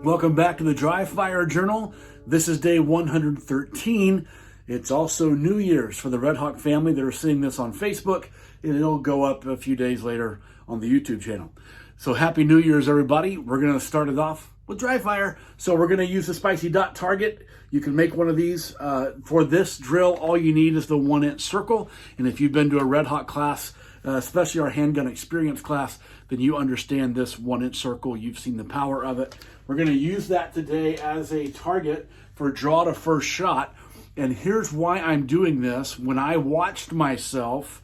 Welcome back to the Dry Fire Journal. This is day 113. It's also New Year's for the REDHAWK family that are seeing this on Facebook, and it'll go up a few days later on the YouTube channel. So Happy New Year's, everybody. We're going to start it off with dry fire. So we're going to use the spicy dot target. You can make one of these. For this drill, all you need is the 1-inch circle. And if you've been to a REDHAWK class, especially our handgun experience class, then you understand this 1-inch circle. You've seen the power of it. We're going to use that today as a target for draw to first shot. And here's why I'm doing this. When I watched myself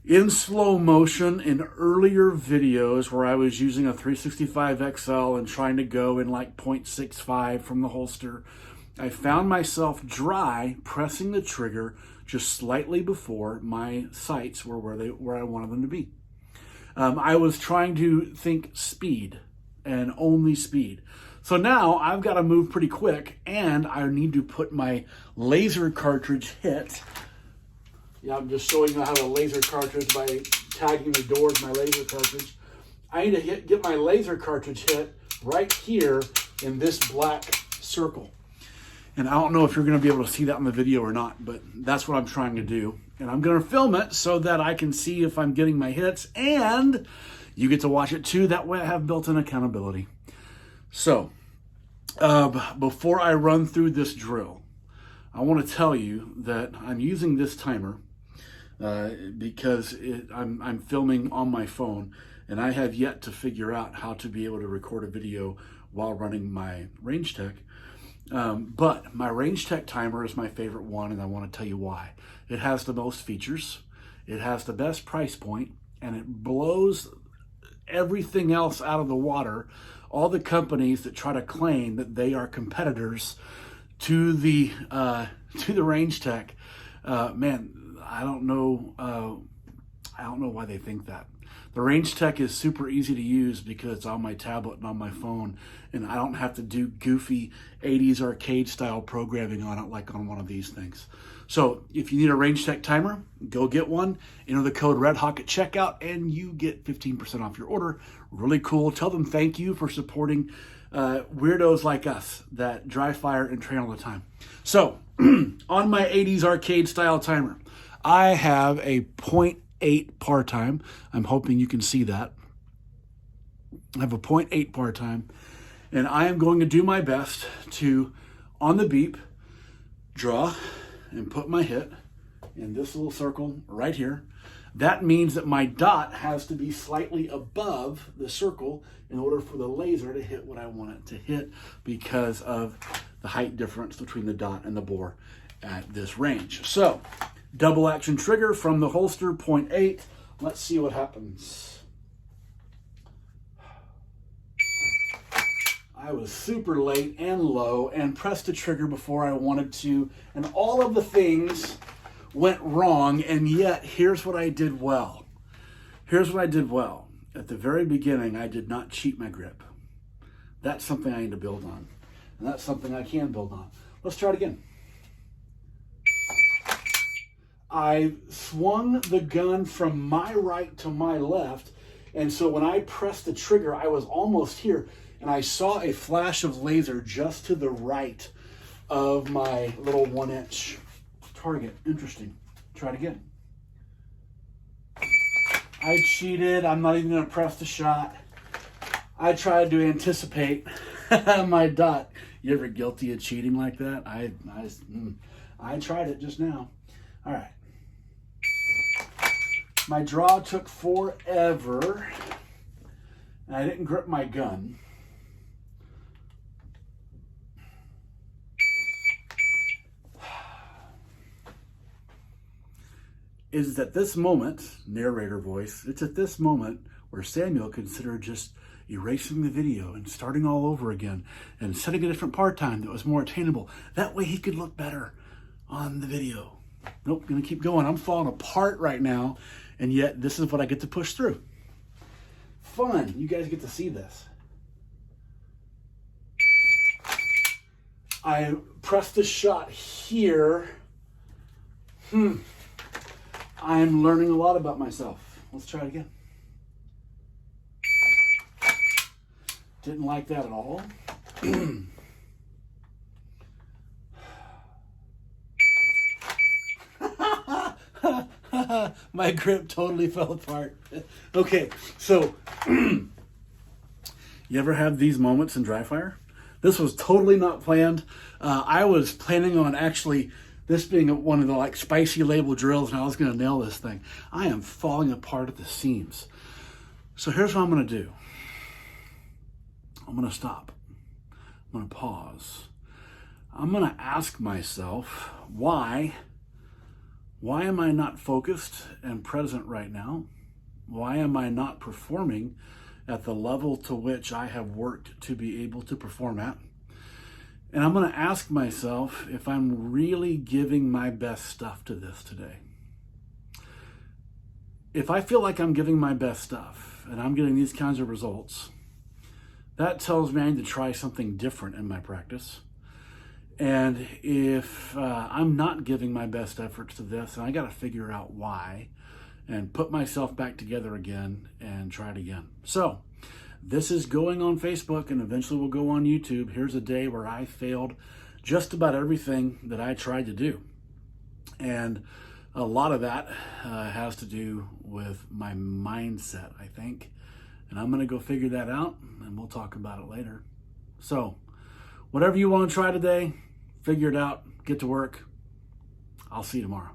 in slow motion in earlier videos where I was using a 365 XL and trying to go in like 0.65 from the holster, I found myself dry pressing the trigger just slightly before my sights were where I wanted them to be. I was trying to think speed and only speed. So now I've got to move pretty quick, and I need to put my laser cartridge hit. Yeah, I'm just showing you how to laser cartridge by tagging the door with my laser cartridge. I need to get my laser cartridge hit right here in this black circle. And I don't know if you're going to be able to see that in the video or not, but that's what I'm trying to do. And I'm going to film it so that I can see if I'm getting my hits, and you get to watch it too. That way I have built-in accountability. So, before I run through this drill, I want to tell you that I'm using this timer because I'm filming on my phone, and I have yet to figure out how to be able to record a video while running my Range Tech. But my Range Tech timer is my favorite one, and I want to tell you why. It has the most features, it has the best price point, and it blows everything else out of the water. All the companies that try to claim that they are competitors to the Range Tech, man, I don't know why they think that. The Range Tech is super easy to use because it's on my tablet and on my phone, and I don't have to do goofy 80s arcade style programming on it like on one of these things. So if you need a Range Tech timer, go get one. Enter the code REDHAWK at checkout, and you get 15% off your order. Really cool. Tell them thank you for supporting weirdos like us that dry fire and train all the time. So on my 80s arcade style timer, I have a 0.8 par time. I'm hoping you can see that. I have a 0.8 par time, and I am going to do my best to, on the beep, draw and put my hit in this little circle right here. That means that my dot has to be slightly above the circle in order for the laser to hit what I want it to hit because of the height difference between the dot and the bore at this range. So, double action trigger from the holster, 0.8. Let's see what happens. I was super late and low and pressed the trigger before I wanted to, and all of the things went wrong, and yet here's what I did well. Here's what I did well. At the very beginning, I did not cheat my grip. That's something I need to build on, and that's something I can build on. Let's try it again. I swung the gun from my right to my left, and so when I pressed the trigger, I was almost here, and I saw a flash of laser just to the right of my little 1-inch target. Interesting. Try it again. I cheated. I'm not even going to press the shot. I tried to anticipate my dot. You ever guilty of cheating like that? I tried it just now. All right. My draw took forever, and I didn't grip my gun. Is at this moment, narrator voice, it's at this moment where Samuel considered just erasing the video and starting all over again and setting a different part time that was more attainable. That way he could look better on the video. Nope, gonna keep going. I'm falling apart right now, and yet this is what I get to push through. Fun, you guys get to see this. I pressed the shot here. I'm learning a lot about myself. Let's try it again. Didn't like that at all. My grip totally fell apart. Okay, so you ever have these moments in dry fire? This was totally not planned. I was planning on actually this being one of the like spicy label drills, and I was going to nail this thing. I am falling apart at the seams. So here's what I'm going to do. I'm going to stop. I'm going to pause. I'm going to ask myself, why am I not focused and present right now? Why am I not performing at the level to which I have worked to be able to perform at? And I'm going to ask myself if I'm really giving my best stuff to this today. If I feel like I'm giving my best stuff and I'm getting these kinds of results, that tells me I need to try something different in my practice. And if I'm not giving my best efforts to this, and I got to figure out why and put myself back together again and try it again. So this is going on Facebook and eventually will go on YouTube. Here's a day where I failed just about everything that I tried to do. And a lot of that has to do with my mindset, I think. And I'm going to go figure that out, and we'll talk about it later. So whatever you want to try today, figure it out, get to work. I'll see you tomorrow.